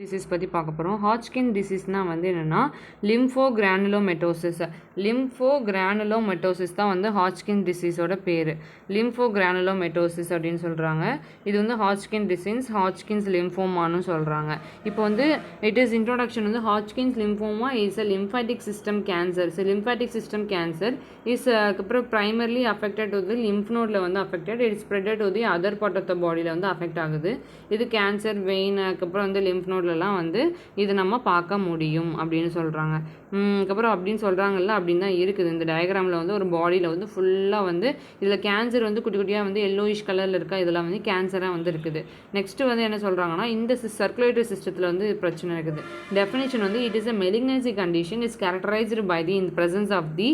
Disease பற்றி பார்க்க போகிறோம். ஹாட்ச்கின் டிசீஸ்னால் வந்து என்னென்னா லிம்ஃபோகிரானுலோமெட்டோசிஸ். லிம்ஃபோகிரானுலோமெட்டோசிஸ் தான் வந்து ஹாட்ச்கின் டிசீஸோட பேர். லிம்ஃபோகிரானுலோமெட்டோசிஸ் அப்படின்னு சொல்கிறாங்க. இது வந்து ஹாட்ச்கின் டிசீஸ், ஹாட்ச்கின்ஸ் லிம்ஃபோமான்னு சொல்கிறாங்க. இப்போ வந்து இட் இஸ் இன்ட்ரோடக்ஷன் வந்து Hodgkin's lymphoma is a lymphatic system cancer. So lymphatic system cancer is அப்புறம் ப்ரைமர்லி அஃபெக்டட் வந்து லிம்ஃப் நோடில் வந்து affected. It spreaded to the other part of the பாடியில் வந்து அஃபெக்ட் ஆகுது. இது கேன்சர் வெயின் அதுக்கப்புறம் வந்து லிம்ஃப் நோட்லலாம் வந்து இது நம்ம பார்க்க முடியும் அப்படின்னு சொல்கிறாங்க. அதுக்கப்புறம் அப்படின்னு சொல்கிறாங்கல்ல, அப்படின்னு தான் இருக்குது. இந்த டயக்ராமில் வந்து ஒரு பாடியில் வந்து ஃபுல்லாக வந்து இதில் கேன்சர் வந்து குட்டி குட்டியாக வந்து எல்லோயிஷ் கலரில் இருக்கா, இதெல்லாம் வந்து கேன்சராக வந்து இருக்குது. நெக்ஸ்ட்டு வந்து என்ன சொல்கிறாங்கன்னா, இந்த சர்க்குலேட்டரி சிஸ்டத்தில் வந்து பிரச்சனை இருக்குது. டெஃபினேஷன் வந்து it is a malignancy condition is characterised by the in presence of the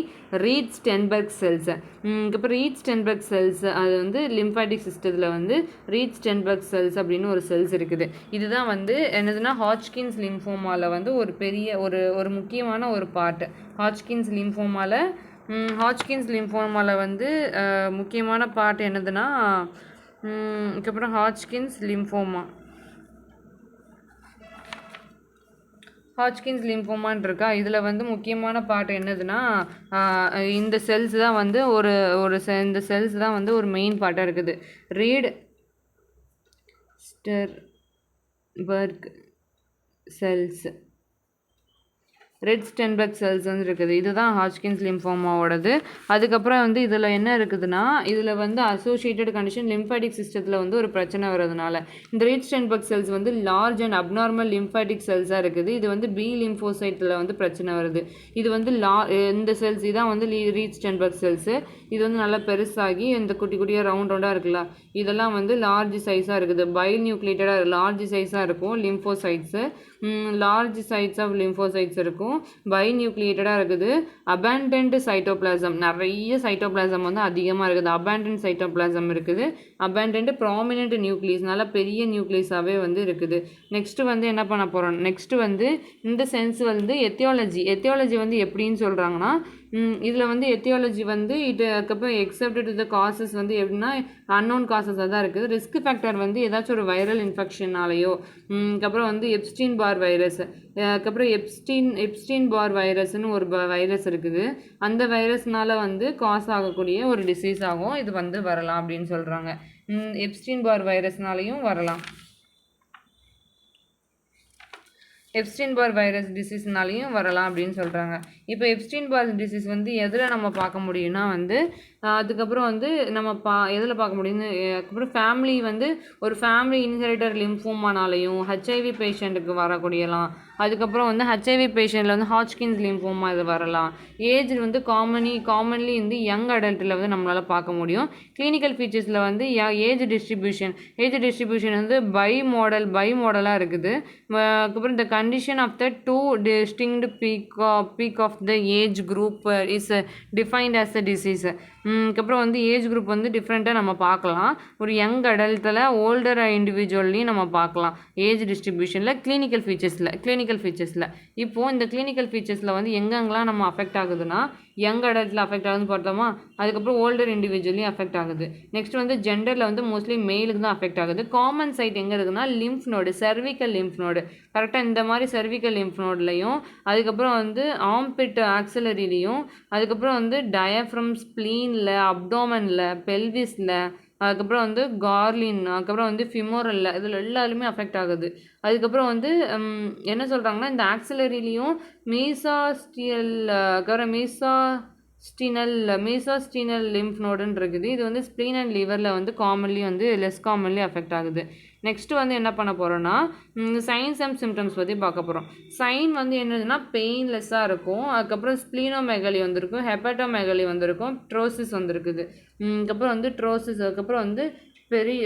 Reed Sternberg cells. இப்போ ரீட் ஸ்டென்பர்க் செல்ஸ் அது வந்து லிம்ஃபாட்டிக் சிஸ்டத்தில் வந்து ரீட் ஸ்டென்பர்க் செல்ஸ் அப்படின்னு ஒரு செல்ஸ் இருக்குது. இதுதான் வந்து என்னதுன்னா ஹாட்ச்கின்ஸ் லிம்ஃபோமாவில் வந்து ஒரு பெரிய ஒரு முக்கியமான ஒரு பார்ட். ஹாட்ச்கின்ஸ் லிம்ஃபோமாவில் வந்து முக்கியமான பார்ட் என்னதுன்னா அதுக்கப்புறம் ஹாட்ச்கின்ஸ் லிம்ஃபோமான் இருக்கா, இதில் வந்து முக்கியமான பார்ட் என்னதுன்னா இந்த செல்ஸ் தான் வந்து இந்த செல்ஸ் தான் வந்து ஒரு மெயின் பார்ட்டாக இருக்குது. Read Sternberg cells, red Sternberg cells வந்து இருக்குது. இதுதான் ஹாட்ச்கின்ஸ் லிம்ஃபோமாவோடது. அதுக்கப்புறம் வந்து இதில் என்ன இருக்குதுன்னா, இதில் வந்து அசோசியேட்டட் கண்டிஷன் லிம்ஃபாட்டிக் சிஸ்டத்தில் வந்து ஒரு பிரச்சனை வர்றதுனால இந்த ரெட் ஸ்டென்பர்க் செல்ஸ் வந்து லார்ஜ் அண்ட் அப்நார்மல் லிம்ஃபாட்டிக் செல்ஸாக இருக்குது. இது வந்து பி லிம்ஃபோசைட்டில் வந்து பிரச்சனை வருது. இது வந்து இந்த செல்ஸ் இதான் வந்து ரீட் ஸ்டென்பர்க் செல்ஸு. இது வந்து நல்லா பெருசாகி இந்த குட்டி குட்டியாக ரவுண்டாக இருக்குல்ல, இதெல்லாம் வந்து லார்ஜ் சைஸாக இருக்குது. பை நியூக்ளியேட்டடாக லார்ஜ் சைஸாக இருக்கும். லிம்ஃபோசைட்ஸு லார்ஜ் சைட்ஸ் ஆஃப் லிம்ஃபோசைட்ஸ் இருக்கும். பை நியூக்ளியேட்டடாக இருக்குது. அபேண்டன்ட் சைட்டோபிளாசம், நிறைய சைட்டோபிளாசம் வந்து அதிகமாக இருக்குது. அபேண்டன்ட் சைட்டோபிளாசம் இருக்குது. அபேண்டன்ட் ப்ராமினென்ட் நியூக்ளியஸ், நல்ல பெரிய நியூக்ளியஸாகவே வந்து இருக்குது. நெக்ஸ்ட்டு வந்து என்ன பண்ண போகிறோம், நெக்ஸ்ட்டு வந்து இந்த சென்ஸ் வந்து எத்தியாலஜி வந்து எப்படின்னு சொல்கிறாங்கன்னா, இதில் வந்து எத்தியாலஜி வந்து அதுக்கப்புறம் எக்ஸப்ட் டு த காசஸ் வந்து எப்படின்னா அன்னோன் காசஸாக தான் இருக்குது. ரிஸ்க் ஃபேக்டர் வந்து ஏதாச்சும் ஒரு வைரல் இன்ஃபெக்ஷனாலேயோ, அதுக்கப்புறம் வந்து எப்ஸ்டீன் பார் வைரஸ், அதுக்கப்புறம் எப்ஸ்டீன் பார் வைரஸ்னு ஒரு வைரஸ் இருக்குது. அந்த வைரஸ்னால வந்து காஸ் ஆகக்கூடிய ஒரு டிசீஸ் ஆகும். இது வந்து வரலாம் அப்படின்னு சொல்கிறாங்க. எப்ஸ்டீன் பார் வைரஸ்னாலையும் வரலாம். எப்ஸ்டீன் பார் வைரஸ் டிசீஸ்னாலையும் வரலாம் அப்படின்னு சொல்கிறாங்க. இப்போ எப்ஸ்டீன் பார் டிசீஸ் வந்து எதில் நம்ம பார்க்க முடியும்னா வந்து அதுக்கப்புறம் வந்து நம்ம எதில் பார்க்க முடியும்னு, அதுக்கப்புறம் ஃபேமிலி வந்து ஒரு ஃபேமிலி இன்ஹெரிட்டர் லிம்ஃபோமானாலையும் ஹெச்ஐவி பேஷண்ட்டுக்கு வரக்கூடியலாம். அதுக்கப்புறம் வந்து ஹெச்ஐவி பேஷண்ட்டில் வந்து ஹாட்ச்கின்ஸ் லிம்ஃபோமா இது வரலாம். ஏஜ் வந்து காமன்லி வந்து யங் அடல்ட்டில் வந்து நம்மளால் பார்க்க முடியும். கிளினிக்கல் ஃபீச்சர்ஸில் வந்து ஏஜ் டிஸ்ட்ரிபியூஷன் வந்து பை மாடலாக இருக்குது. அதுக்கப்புறம் இந்த condition of the two distinct peak of the age group is defined as the disease. அதுக்கப்புறம் வந்து ஏஜ் குரூப் வந்து டிஃப்ரெண்ட்டாக நம்ம பார்க்கலாம். ஒரு யங் அடல்ட்டில் ஓல்டர் இண்டிவிஜுவல்லையும் நம்ம பார்க்கலாம் ஏஜ் டிஸ்ட்ரிபியூஷனில். கிளினிக்கல் ஃபீச்சர்ஸில் இப்போது இந்த கிளினிக்கல் ஃபீச்சர்ஸில் வந்து எங்கெங்கெல்லாம் நம்ம அஃபெக்ட் ஆகுதுன்னா, யங் அடல்ட்டில் அஃபெக்ட் ஆகுதுன்னு பார்த்தோமா, அதுக்கப்புறம் ஓல்டர் இண்டிவிஜுவலையும் அஃபெக்ட் ஆகுது. நெக்ஸ்ட் வந்து ஜெண்டரில் வந்து மோஸ்ட்லி மெயிலுக்கு தான் அஃபெக்ட் ஆகுது. காமன் சைட் எங்கே இருக்குதுன்னா lymph node, cervical lymph node. கரெக்டாக இந்த மாதிரி செர்விக்கல் லிம்ஃப் நோட்லையும், அதுக்கப்புறம் வந்து ஆம்பிட் ஆக்சிலரிலையும், அதுக்கப்புறம் வந்து டயஃப்ரம், ஸ்ப்ளீனில், அப்டோமனில், பெல்விஸில், அதுக்கப்புறம் வந்து கார்லின், அதுக்கப்புறம் வந்து ஃபிமோரலில், இதில் எல்லாருமே அஃபெக்ட் ஆகுது. அதுக்கப்புறம் வந்து என்ன சொல்கிறாங்கன்னா, இந்த ஆக்சிலரிலையும் மீசாஸ்டினல் லிம்ஃப் நோடுன்னு இருக்குது. இது வந்து ஸ்ப்ளீன் அண்ட் லிவரில் வந்து லெஸ் காமன்லி அஃபெக்ட் ஆகுது. நெக்ஸ்ட்டு வந்து என்ன பண்ண போகிறோன்னா, சைன்ஸ் அண்ட் சிம்டம்ஸ் பற்றி பார்க்க போகிறோம். சைன் வந்து என்னதுன்னா பெயின்லெஸ்ஸாக இருக்கும். அதுக்கப்புறம் ஸ்ப்ளீனோமெகலி வந்திருக்கும், ஹெப்படோமெகலி வந்திருக்கும், ட்ரோசிஸ் வந்திருக்குது. அதுக்கப்புறம் வந்து அதுக்கப்புறம் வந்து பெரிய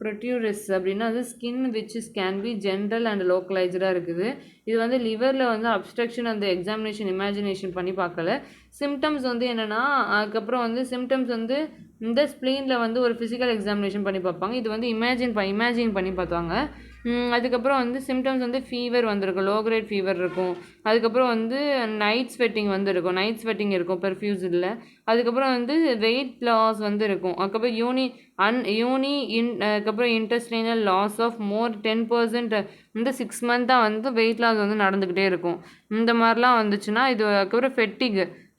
ப்ரொட்யூரஸ் அப்படின்னா அது skin which can be general and லோக்கலைஸ்டாக இருக்குது. இது வந்து லிவரில் வந்து அப்ஸ்ட்ரக்ஷன் அந்த எக்ஸாமினேஷன் இமேஜினேஷன் பண்ணி பார்க்கல. சிம்டம்ஸ் வந்து என்னென்னா, அதுக்கப்புறம் வந்து சிம்டம்ஸ் வந்து இந்த ஸ்ப்ளீனில் வந்து ஒரு ஃபிசிக்கல் எக்ஸாமினேஷன் பண்ணி பார்ப்பாங்க. இது வந்து இமேஜின் பண்ணி பார்த்தாங்க. அதுக்கப்புறம் வந்து சிம்டம்ஸ் வந்து ஃபீவர் வந்திருக்கும், லோ கிரேட் ஃபீவர் இருக்கும். அதுக்கப்புறம் வந்து நைட் ஸ்வெட்டிங் வந்து இருக்கும், நைட் ஸ்வெட்டிங் இருக்கும் பெர்ஃப்யூஸ்டில். அதுக்கப்புறம் வந்து வெயிட் லாஸ் வந்து இருக்கும். அதுக்கப்புறம் அதுக்கப்புறம் இன்டெஸ்டைனல் லாஸ் ஆஃப் மோர் 10% வந்து 6 மந்த்தாக வந்து வெயிட் லாஸ் வந்து நடந்துக்கிட்டே இருக்கும். இந்த மாதிரிலாம் வந்துச்சுன்னா இது. அதுக்கப்புறம்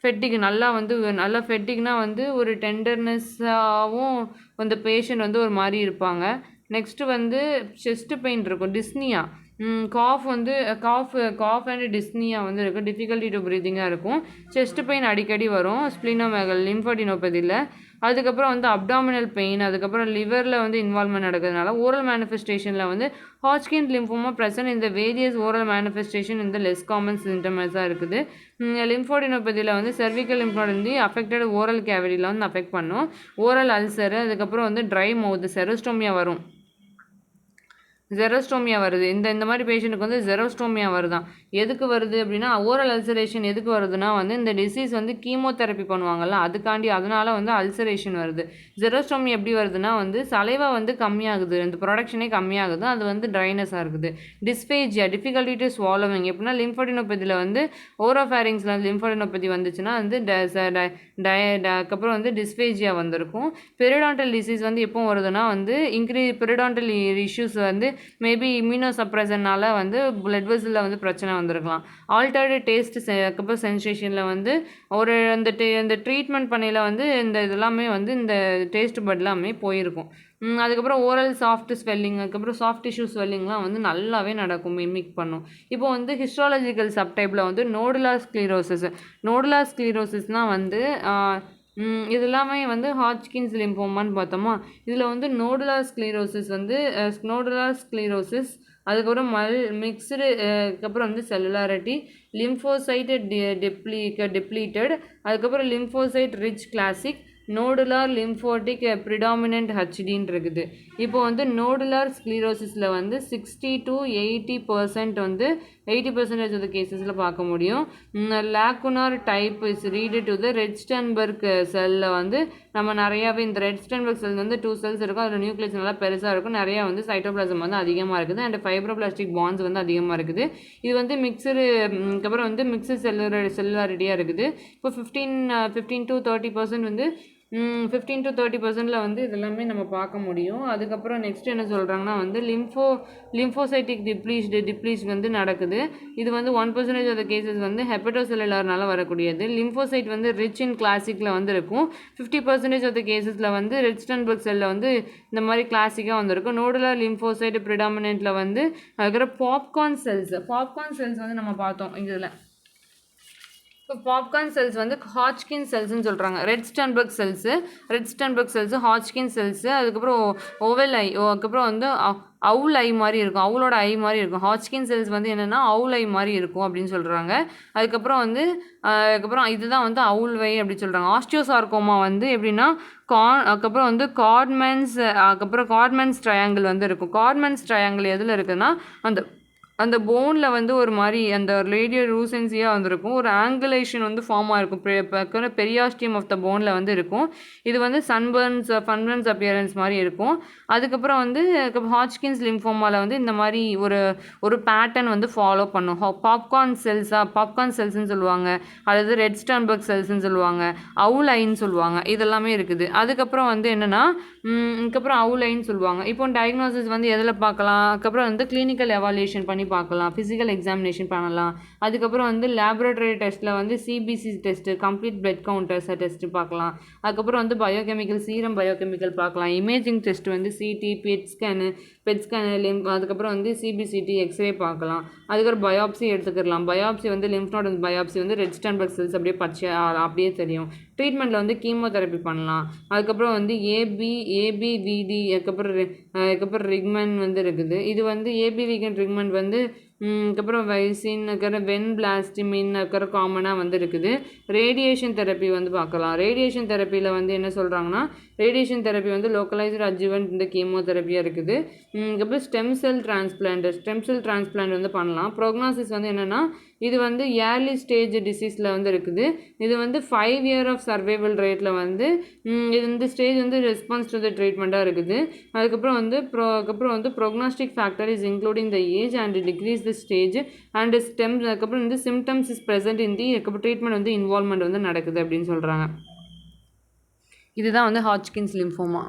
ஃபெட்டிக் நல்லா ஃபெட்டிக்னா வந்து ஒரு டெண்டர்னஸ்ஸாகவும் அந்த பேஷண்ட் வந்து ஒரு மாதிரி இருப்பாங்க. நெக்ஸ்ட்டு வந்து செஸ்ட் பெயின் இருக்கும், டிஸ்னியா, காஃப் அண்ட் டிஸ்னியா வந்து இருக்கும், டிஃபிகல்ட்டி டு ப்ரீதிங்காக இருக்கும். செஸ்ட் பெயின் அடிக்கடி வரும் ஸ்ப்ளினோமெகல் லிம்ஃபோடினோபதியில். அதுக்கப்புறம் வந்து அப்டாமினல் பெயின், அதுக்கப்புறம் லிவரில் வந்து இன்வால்வ்மெண்ட் நடக்கிறதுனால ஓரல் மேனிஃபெஸ்டேஷனில் வந்து ஹாட்ச்கின் லிம்ஃபோமா ப்ரெசன்ட் இந்த வேரியஸ் ஓரல் மேனிஃபெஸ்டேஷன் இந்த லெஸ் காமன் சிம்டம்ஸாக இருக்குது. லிம்ஃபோடினோபதியில் வந்து செர்விக்கல் லிம்ஃபோட் வந்து அஃபெக்டட் ஓரல் கேவிட்டியில் வந்து அஃபெக்ட் பண்ணும். ஓரல் அல்சரு, அதுக்கப்புறம் வந்து ட்ரை மவுத், செரோஸ்டோமியா வரும். ஜெரோஸ்டோமியா வருது. இந்த மாதிரி பேஷண்ட்டுக்கு வந்து ஜெரோஸ்டோமியா வருதான். எதுக்கு வருது அப்படின்னா, ஓரல் அல்சரேஷன் எதுக்கு வருதுன்னா வந்து இந்த டிசீஸ் வந்து கீமோதெரப்பி பண்ணுவாங்கல்ல, அதனால் வந்து அல்சரேஷன் வருது. ஜெரோஸ்டோமியா எப்படி வருதுன்னா வந்து சலைவா வந்து கம்மியாகுது, இந்த ப்ரொடக்ஷனே கம்மியாகுது, அது வந்து ட்ரைனஸாக இருக்குது. டிஸ்பேஜியா, டிஃபிகல்ட்டி டு ஸ்வாலோவிங், எப்படின்னா லிம்ஃபோடினோபதியில் வந்து ஓரோஃபேரிங்ஸில் லிம்ஃபோடினோபதி வந்துச்சுன்னா வந்து அதுக்கப்புறம் வந்து டிஸ்பேஜியா வந்திருக்கும். பெரிடான்டல் டிசீஸ் வந்து எப்போ வருதுன்னா வந்து பெரிடான்டல் இஷ்யூஸ் வந்து மேபி இம்யூனோசப்ரெசனால் வந்து பிளட் வெசலில் வந்து பிரச்சனை வந்திருக்கலாம். ஆல்டர்டு டேஸ்ட், அதுக்கப்புறம் சென்சேஷனில் வந்து அந்த ட்ரீட்மெண்ட் பண்ணையில் வந்து இதெல்லாமே வந்து இந்த டேஸ்ட் பட் எல்லாமே போயிருக்கும். அதுக்கப்புறம் ஓரல் சாஃப்ட் ஸ்வெல்லிங், அதுக்கப்புறம் சாஃப்ட் டிஷ்யூ ஸ்வெல்லிங்லாம் வந்து நல்லாவே நடக்கும், மிமிக் பண்ணும். இப்போ வந்து ஹிஸ்டாலஜிக்கல் சப்டைப்பில் வந்து நோடுலார் ஸ்க்ளீரோசிஸ்னால் வந்து இது எல்லாமே வந்து ஹாட்ச்கின்ஸ் லிம்போமான்னு பார்த்தோமா. இதில் வந்து நோடுலார் ஸ்க்ளீரோசிஸ், அதுக்கப்புறம் மிக்ஸ்டு, அதுக்கப்புறம் வந்து செல்லுலாரிட்டி, லிம்போசைட் டிப்ளீட்டட், அதுக்கப்புறம் லிம்போசைட் ரிச் கிளாசிக், நோடுலார் லிம்ஃபோட்டிக் ப்ரிடாமினன்ட் ஹச்டின்னு இருக்குது. இப்போ வந்து நோடுலார் ஸ்க்ளீரோசிஸில் வந்து 60 to 80% வந்து 80% ஆஃப் த கேசஸில் பார்க்க முடியும். Lacunar type is reed to the Reed Sternberg செல்லில் வந்து நம்ம நிறையாவே இந்த ரெட்ஸ்டன்பர்க் செல் வந்து 2 செல்ஸ் இருக்கும், அதில் நியூக்ளியஸ் நல்லா பெருசாக இருக்கும், நிறையா வந்து சைட்டோபிளாசம் வந்து அதிகமாக இருக்குது, அண்ட் ஃபைப்ரோபிளாஸ்டிக் பாண்ட்ஸ் வந்து அதிகமாக இருக்குது. இது வந்து அதுக்கப்புறம் வந்து மிக்சடு செல்லுலாரிட்டியாக இருக்குது. இப்போ 15 to 30% வந்து 15 to 30% வந்து இதெல்லாமே நம்ம பார்க்க முடியும். அதுக்கப்புறம் நெக்ஸ்ட் என்ன சொல்கிறாங்கன்னா வந்து லிம்போசைட்டிக் டிப்ளீஷ் வந்து நடக்குது. இது வந்து 1% ஆஃப் த கேசஸ் வந்து ஹெப்படோசெல்லுலார்னால வரக்கூடியது. லிம்போசைட் வந்து ரிச் இன் கிளாசிக்கில் வந்து இருக்கும். 50% ஆஃப் த கேசஸில் வந்து ரெட்ஸ்டன்பர்க் செல்லில் வந்து இந்த மாதிரி கிளாசிக்காக வந்திருக்கும். நோடுலார் லிம்போசைட் ப்ரிடாமினெண்ட்டில் வந்து அதுக்கப்புறம் பாப்கார்ன் செல்ஸ் வந்து நம்ம பார்த்தோம் இதில். இப்போ பாப்கார்ன் செல்ஸ் வந்து ஹாட்ச்கின் செல்ஸ்ன்னு சொல்கிறாங்க. ரெட்ஸ்டன்பர்க் செல்ஸு, ஹாட்ச்கின் செல்ஸு, அதுக்கப்புறம் ஓவல் ஐ, அதுக்கப்புறம் வந்து அவுல் ஐ மாதிரி இருக்கும், அவுலோட ஐ மாதிரி இருக்கும். ஹாட்ச்கின் செல்ஸ் வந்து என்னென்னா அவுல் ஐ மாதிரி இருக்கும் அப்படின்னு சொல்கிறாங்க. அதுக்கப்புறம் இதுதான் வந்து அவுல் வை அப்படின்னு சொல்கிறாங்க. ஆஸ்டியோசார்கோமா வந்து எப்படின்னா அதுக்கப்புறம் வந்து கார்ட்மன்ஸ் ட்ரையாங்கிள் வந்து இருக்கும். கார்ட்மன்ஸ் ட்ரையாங்கிள் எதில் இருக்குதுன்னா அந்த போனில் வந்து ஒரு மாதிரி அந்த ரேடியோ லூசன்சியாக வந்துருக்கும், ஒரு ஆங்குலேஷன் வந்து ஃபார்மாக இருக்கும், பெரியாஸ்டியம் ஆஃப் த போனில் வந்து இருக்கும். இது வந்து ஃபன்பர்ன்ஸ் அப்பியரன்ஸ் மாதிரி இருக்கும். அதுக்கப்புறம் வந்து ஹாட்ச்கின்ஸ் லிம்ஃபோமாவில் வந்து இந்த மாதிரி ஒரு பேட்டர்ன் வந்து ஃபாலோ பண்ணும். பாப்கார்ன் செல்ஸ்ன்னு சொல்லுவாங்க, அல்லது ரெட்ஸ்டன்பர்க் செல்ஸ்ன்னு சொல்லுவாங்க, அவுல் ஐன்னு சொல்லுவாங்க, இதெல்லாமே இருக்குது. அதுக்கப்புறம் வந்து என்னென்னா அதுக்கப்புறம் அவுல் ஐன்னு சொல்லுவாங்க. இப்போ டயக்னோசிஸ் வந்து எதில் பார்க்கலாம், அதுக்கப்புறம் வந்து கிளினிக்கல் எவாலுவேஷன் பண்ணி பார்க்கலாம், ஃபிசிக்கல் எக்ஸாமினேஷன் பண்ணலாம். அதுக்கப்புறம் வந்து லேபரேட்டரி டெஸ்ட்டில் வந்து CBC test, complete blood counters test பார்க்கலாம். அதுக்கப்புறம் வந்து சீரம் பயோகெமிக்கல் பார்க்கலாம். இமேஜிங் டெஸ்ட் வந்து சிடி, பெட் ஸ்கேனு, அதுக்கப்புறம் வந்து சிபிசிடி, எக்ஸ்ரே பார்க்கலாம். அதுக்கப்புறம் பயாப்சி எடுத்துக்கலாம். பயாப்சி வந்து லிம்ஃப் நோட் பயாப்சி வந்து ரெட்ஸ்டன்பர்க் செல்ஸ் அப்படியே தெரியும். ட்ரீட்மெண்ட்டில் வந்து கீமோதெரப்பி பண்ணலாம். அதுக்கப்புறம் வந்து ஏபிவிடி, அதுக்கப்புறம் ரிக்மன் வந்து இருக்குது. இது வந்து ரிக்மன் வந்து அதுக்கப்புறம் வைசின், அதுக்கப்புறம் வென்பிளாஸ்டிமின், அதுக்கப்புறம் காமனாக வந்து இருக்குது. ரேடியேஷன் தெரப்பி வந்து பார்க்கலாம். ரேடியேஷன் தெரப்பியில் வந்து என்ன சொல்கிறாங்கன்னா ரேடியேஷன் தெரப்பி வந்து லோக்கலைஸ்டு அட்ஜுவன்ட் இந்த கீமோதெரப்பியாக இருக்குது. அதுக்கப்புறம் ஸ்டெம் செல் டிரான்ஸ்பிளான்ட் வந்து பண்ணலாம். ப்ரோக்னாசிஸ் வந்து என்னென்னா இது வந்து ஏர்லி ஸ்டேஜ் டிசீஸில் வந்து இருக்குது. இது வந்து 5 year ஆஃப் சர்வைவல் ரேட்டில் வந்து இது இந்த ஸ்டேஜ் வந்து ரெஸ்பான்ஸ் டு த ட்ரீட்மெண்ட்டாக இருக்குது. அதுக்கப்புறம் வந்து prognostic factor is including the age and decrease the stage and அதுக்கப்புறம் வந்து symptoms is present in the அதுக்கப்புறம் ட்ரீட்மெண்ட் வந்து இன்வால்வ்மெண்ட் வந்து நடக்குது அப்படின்னு சொல்கிறாங்க. இதுதான் வந்து ஹாட்ச்கின்ஸ் லிம்ஃபோமா.